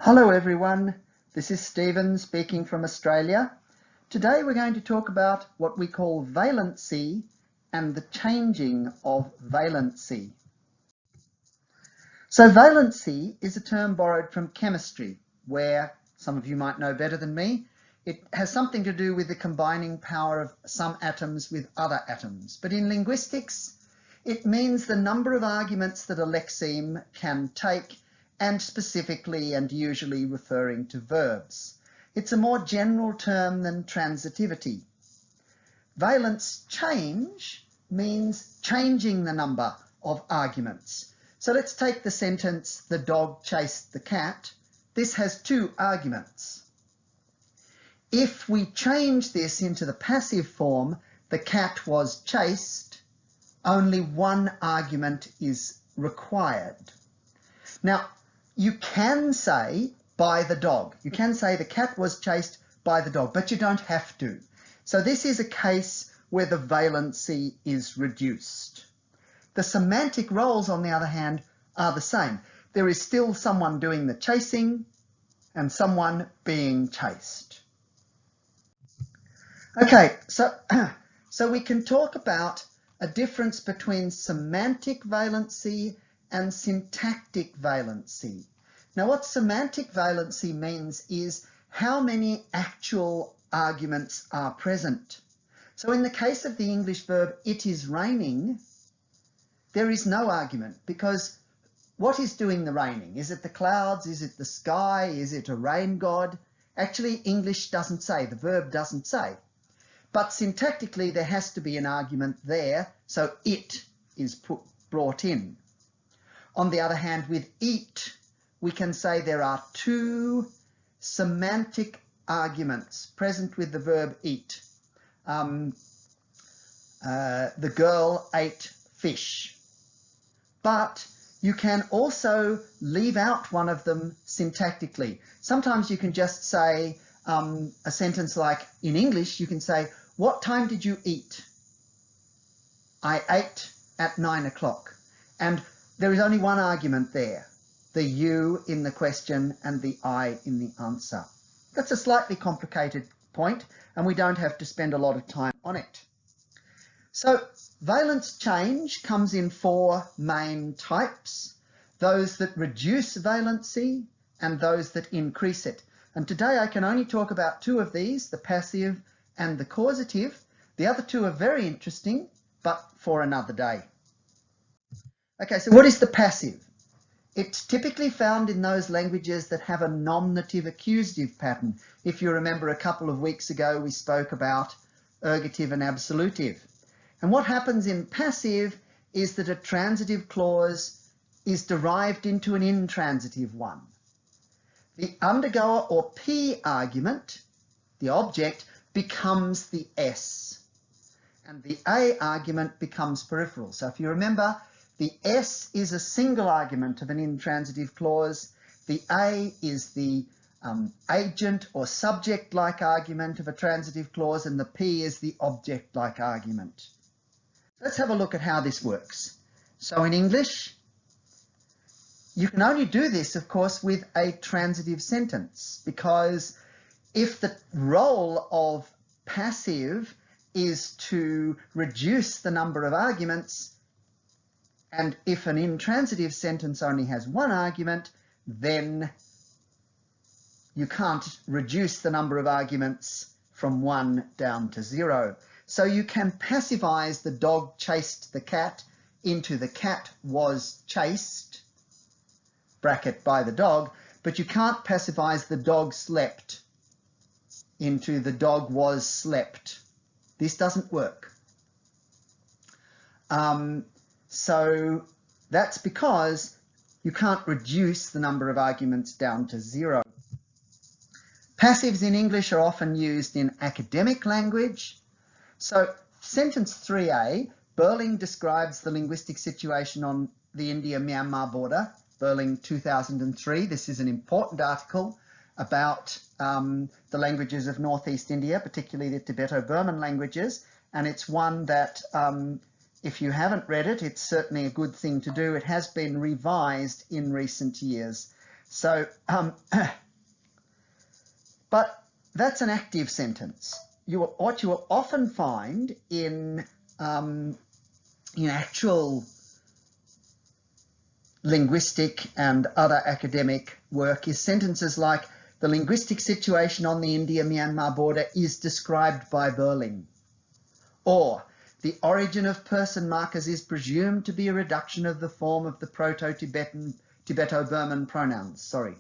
Hello everyone, this is Stephen speaking from Australia. Today we're going to talk about what we call valency and the changing of valency. So valency is a term borrowed from chemistry, where some of you might know better than me. It has something to do with the combining power of some atoms with other atoms. But in linguistics, it means the number of arguments that a lexeme can take, and specifically and usually referring to verbs. It's a more general term than transitivity. Valence change means changing the number of arguments. So let's take the sentence, the dog chased the cat. This has two arguments. If we change this into the passive form, the cat was chased, only one argument is required. Now, you can say by the dog. You can say the cat was chased by the dog, but you don't have to. So this is a case where the valency is reduced. The semantic roles, on the other hand, are the same. There is still someone doing the chasing and someone being chased. Okay, so we can talk about a difference between semantic valency and syntactic valency. Now, what semantic valency means is how many actual arguments are present. So in the case of the English verb, it is raining, there is no argument, because what is doing the raining? Is it the clouds? Is it the sky? Is it a rain god? Actually, English doesn't say, the verb doesn't say. But syntactically, there has to be an argument there, so it is brought in. On the other hand, with eat, we can say there are two semantic arguments present with the verb eat. The girl ate fish. But you can also leave out one of them syntactically. Sometimes you can just say a sentence like, in English, you can say, what time did you eat? I ate at 9 o'clock. And there is only one argument there, the you in the question and the I in the answer. That's a slightly complicated point, and we don't have to spend a lot of time on it. So valence change comes in four main types, those that reduce valency and those that increase it. And today I can only talk about two of these, the passive and the causative. The other two are very interesting, but for another day. Okay, so what is the passive? It's typically found in those languages that have a nominative accusative pattern. If you remember, a couple of weeks ago we spoke about ergative and absolutive. And what happens in passive is that a transitive clause is derived into an intransitive one. The undergoer or P argument, the object, becomes the S, and the A argument becomes peripheral. So if you remember, the S is a single argument of an intransitive clause. The A is the agent or subject-like argument of a transitive clause, and the P is the object-like argument. Let's have a look at how this works. So in English, you can only do this, of course, with a transitive sentence, because if the role of passive is to reduce the number of arguments, and if an intransitive sentence only has one argument, then you can't reduce the number of arguments from 1 down to 0. So you can passivize the dog chased the cat into the cat was chased, bracket by the dog, but you can't passivize the dog slept into the dog was slept. This doesn't work. So that's because you can't reduce the number of arguments down to 0. Passives in English are often used in academic language. So sentence 3A, Burling describes the linguistic situation on the India-Myanmar border, Burling 2003. This is an important article about the languages of northeast India, particularly the Tibeto-Burman languages, and it's one that if you haven't read it, it's certainly a good thing to do. It has been revised in recent years. So, but that's an active sentence. What you will often find in actual linguistic and other academic work is sentences like, the linguistic situation on the India-Myanmar border is described by Berling. Or, the origin of person markers is presumed to be a reduction of the form of the Tibeto-Burman pronouns. Sorry.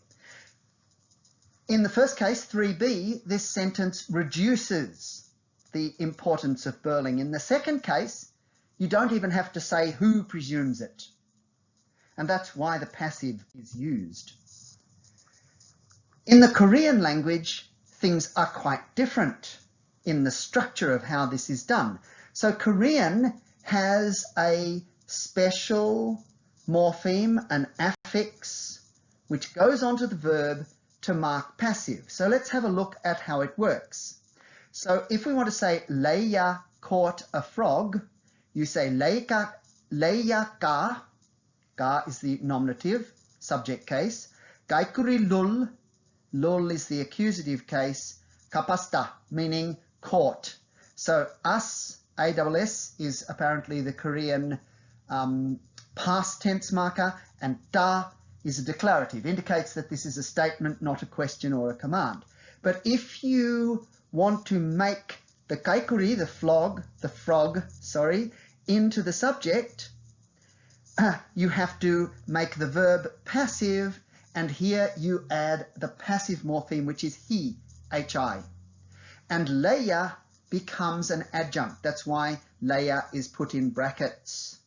In the first case, 3b, this sentence reduces the importance of Berling. In the second case, you don't even have to say who presumes it. And that's why the passive is used. In the Korean language, things are quite different in the structure of how this is done. So Korean has a special morpheme, an affix, which goes onto the verb to mark passive. So let's have a look at how it works. So if we want to say Leia caught a frog, you say Leia ka, ka is the nominative, subject case, Gaikuri lul, lul is the accusative case, kapasta, meaning caught. So us, AWS, is apparently the Korean past tense marker, and da is a declarative, indicates that this is a statement, not a question or a command. But if you want to make the kaikuri, the frog, into the subject, you have to make the verb passive, and here you add the passive morpheme, which is he, hi. And Leia becomes an adjunct. That's why Leia is put in brackets.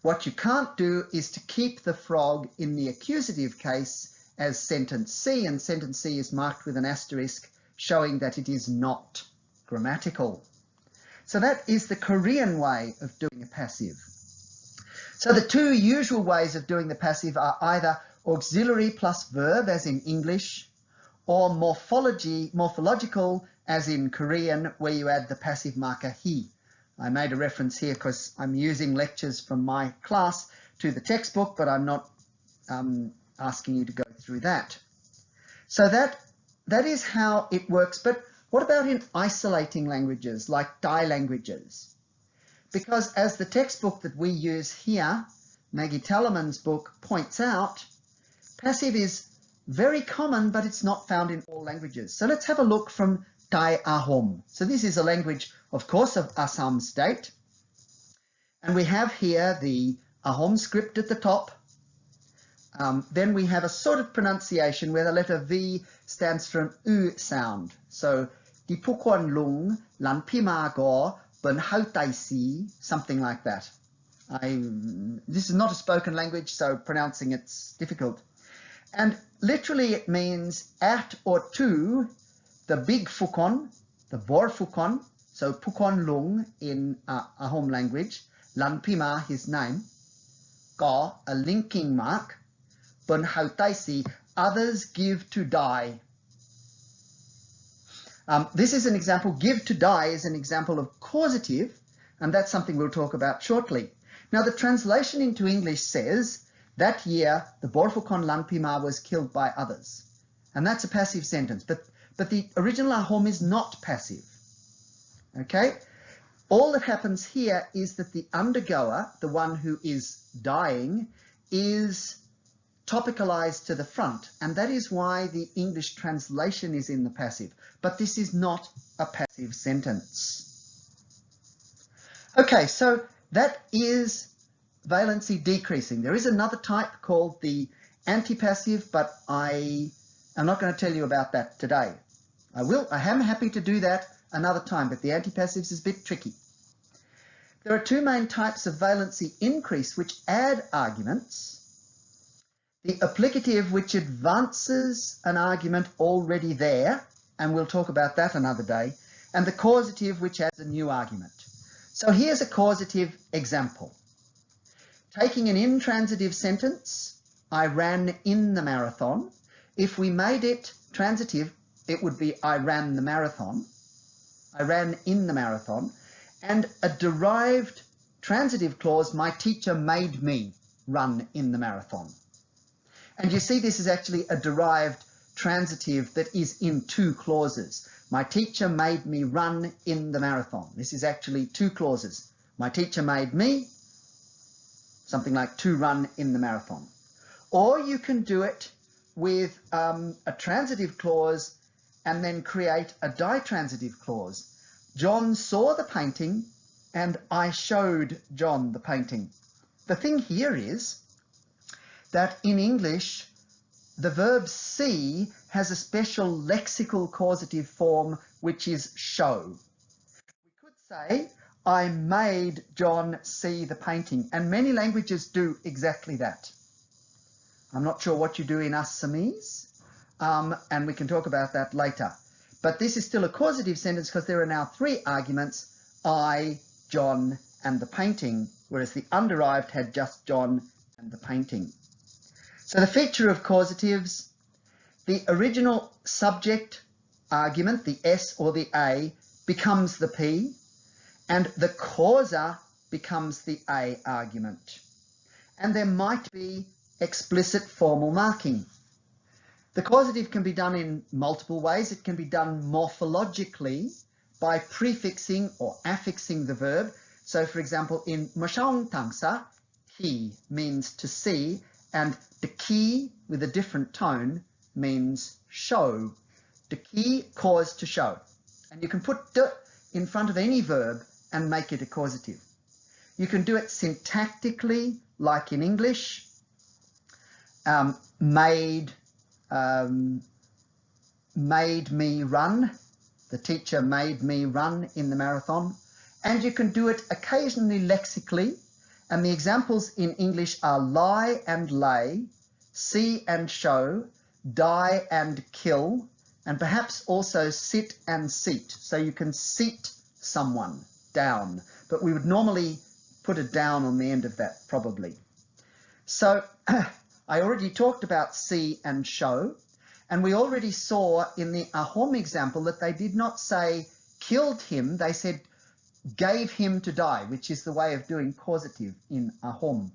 What you can't do is to keep the frog in the accusative case as sentence C, and sentence C is marked with an asterisk showing that it is not grammatical. So that is the Korean way of doing a passive. So the two usual ways of doing the passive are either auxiliary plus verb, as in English, or morphological, as in Korean, where you add the passive marker he. I made a reference here because I'm using lectures from my class to the textbook, but I'm not asking you to go through that. So that is how it works. But what about in isolating languages, like Thai languages? Because as the textbook that we use here, Maggie Tallerman's book, points out, passive is very common, but it's not found in all languages. So let's have a look from Tai Ahom. So this is a language, of course, of Assam state. And we have here the Ahom script at the top. Then we have a sort of pronunciation where the letter V stands for an U sound. So, di pukon lung, lan pima go, ben hau tai si, something like that. This is not a spoken language, so pronouncing it's difficult. And literally it means at or to the big fukon, the bor fukon, so pukon lung in Ahom language, lan pima, his name, go, a linking mark, ben hau tai si, others give to die. This is an example, give to die is an example of causative, and that's something we'll talk about shortly. Now the translation into English says, that year the Borfukon Lanpima was killed by others. And that's a passive sentence, but the original Ahom is not passive. Okay? All that happens here is that the undergoer, the one who is dying, is topicalized to the front, and that is why the English translation is in the passive. But this is not a passive sentence. Okay, so that is valency decreasing. There is another type called the antipassive, but I am not going to tell you about that today. I am happy to do that another time, but the antipassives is a bit tricky. There are two main types of valency increase which add arguments. The applicative, which advances an argument already there, and we'll talk about that another day, and the causative, which adds a new argument. So here's a causative example. Taking an intransitive sentence, I ran in the marathon. If we made it transitive, it would be I ran the marathon. I ran in the marathon. And a derived transitive clause, my teacher made me run in the marathon. And you see this is actually a derived transitive that is in two clauses. My teacher made me run in the marathon. This is actually two clauses. My teacher made me, something like to run in the marathon. Or you can do it with a transitive clause and then create a ditransitive clause. John saw the painting and I showed John the painting. The thing here is that in English, the verb see has a special lexical causative form, which is show. We could say, I made John see the painting, and many languages do exactly that. I'm not sure what you do in Assamese, and we can talk about that later. But this is still a causative sentence because there are now three arguments, I, John, and the painting, whereas the underived had just John and the painting. So the feature of causatives, the original subject argument, the S or the A, becomes the P, and the causa becomes the A argument. And there might be explicit formal marking. The causative can be done in multiple ways. It can be done morphologically by prefixing or affixing the verb. So, for example, in Mashong Tangsa, he means to see, and the ki with a different tone means show. The ki, cause to show. And you can put de in front of any verb and make it a causative. You can do it syntactically, like in English. Made me run. The teacher made me run in the marathon. And you can do it occasionally lexically. And the examples in English are lie and lay, see and show, die and kill, and perhaps also sit and seat. So you can seat someone down, but we would normally put a down on the end of that, probably. So I already talked about see and show, and we already saw in the Ahom example that they did not say killed him, they said gave him to die, which is the way of doing causative in Ahom.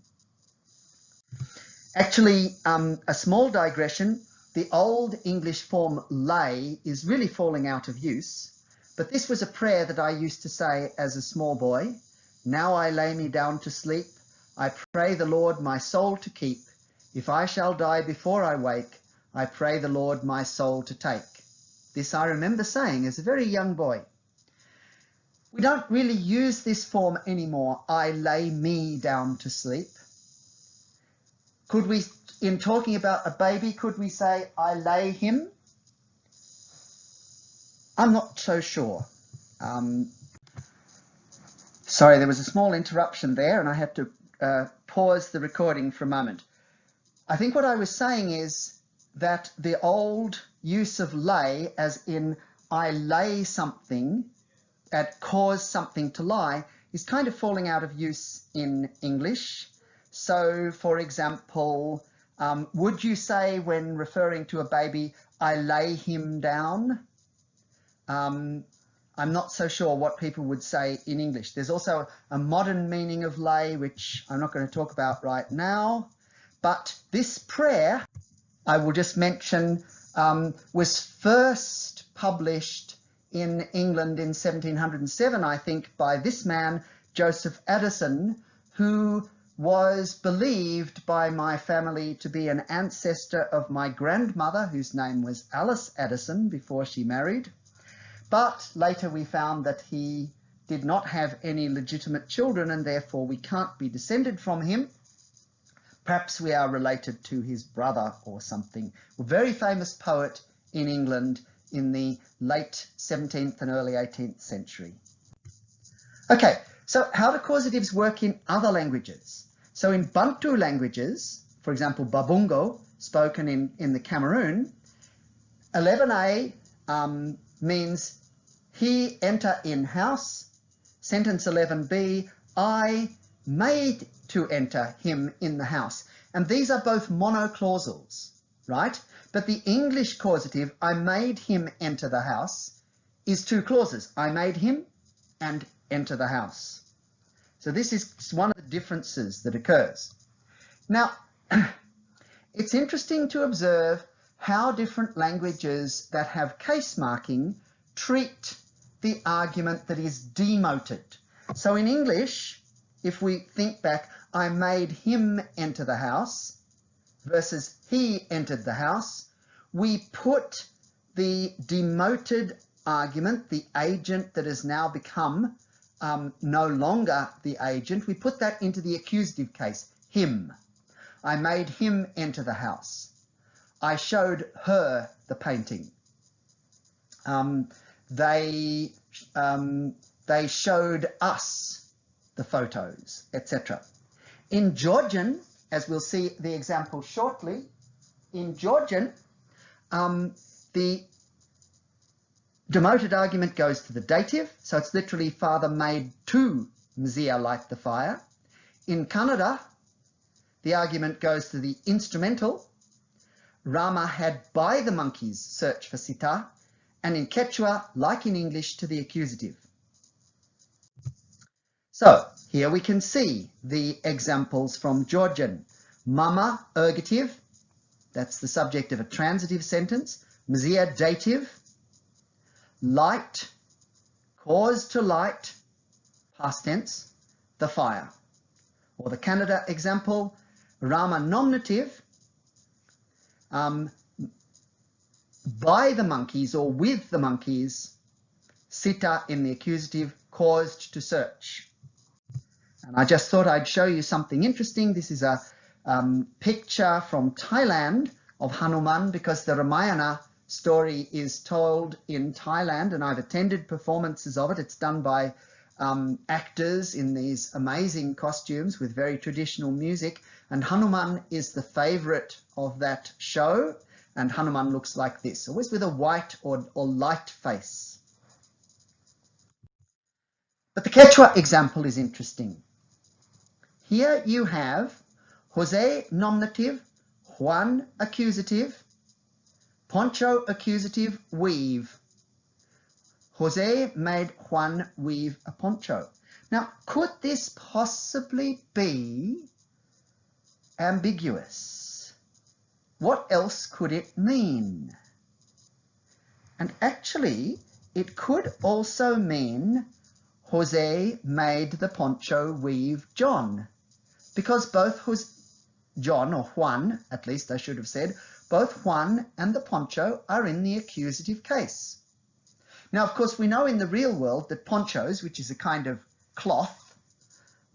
Actually, a small digression, the old English form lay is really falling out of use, but this was a prayer that I used to say as a small boy. Now I lay me down to sleep, I pray the Lord my soul to keep. If I shall die before I wake, I pray the Lord my soul to take. This I remember saying as a very young boy. We don't really use this form anymore, I lay me down to sleep. Could we, in talking about a baby, could we say, I lay him? I'm not so sure. Sorry, there was a small interruption there and I had to pause the recording for a moment. I think what I was saying is that the old use of lay, as in I lay something, cause something to lie, is kind of falling out of use in English. So, for example, would you say when referring to a baby, I lay him down? I'm not so sure what people would say in English. There's also a modern meaning of lay, which I'm not going to talk about right now. But this prayer, I will just mention, was first published in England in 1707, I think, by this man, Joseph Addison, who was believed by my family to be an ancestor of my grandmother, whose name was Alice Addison before she married. But later we found that he did not have any legitimate children and therefore we can't be descended from him. Perhaps we are related to his brother or something. A very famous poet in England in the late 17th and early 18th century. Okay, so how do causatives work in other languages? So in Bantu languages, for example, Babungo, spoken in the Cameroon, 11a means he enter in house. Sentence 11b, I made to enter him in the house. And these are both monoclausals, right? But the English causative, I made him enter the house, is two clauses. I made him and enter the house. So this is one of the differences that occurs. Now, it's interesting to observe how different languages that have case marking treat the argument that is demoted. So in English, if we think back, I made him enter the house versus he entered the house, we put the demoted argument, the agent that has now become no longer the agent, we put that into the accusative case, him. I made him enter the house. I showed her the painting. They showed us the photos, etc. In Georgian, as we'll see the example shortly, in Georgian, the demoted argument goes to the dative, so it's literally father made two Mzia light the fire. In Kannada, the argument goes to the instrumental, Rama had by the monkeys search for Sita, and in Quechua, like in English, to the accusative. So here we can see the examples from Georgian. Mama, ergative, that's the subject of a transitive sentence. Mzia, dative. Light, cause to light, past tense, the fire. Or the Kannada example, Rama, nominative, by the monkeys or with the monkeys, Sita in the accusative, caused to search. And I just thought I'd show you something interesting. This is a picture from Thailand of Hanuman, because the Ramayana story is told in Thailand, and I've attended performances of it. It's done by actors in these amazing costumes with very traditional music, and Hanuman is the favorite of that show, and Hanuman looks like this, always with a white or light face. But the Quechua example is interesting. Here you have Jose nominative, Juan accusative, Poncho accusative, weave. Jose made Juan weave a poncho. Now, could this possibly be ambiguous? What else could it mean? And actually, it could also mean Jose made the poncho weave John, because both John, or Juan, at least I should have said, both Juan and the poncho are in the accusative case. Now, of course, we know in the real world that ponchos, which is a kind of cloth,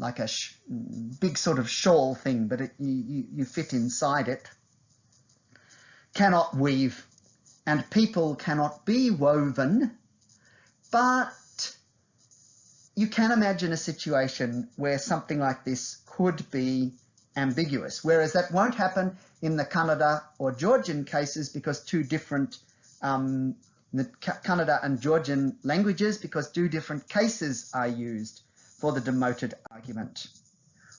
like a big sort of shawl thing, but you fit inside it, cannot weave, and people cannot be woven, but you can imagine a situation where something like this could be ambiguous, whereas that won't happen in the Kannada or Georgian cases, because two different, the Kannada and Georgian languages, because two different cases are used for the demoted argument.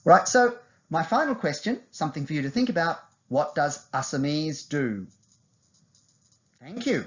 Right, so my final question, something for you to think about: what does Assamese do? Thank you.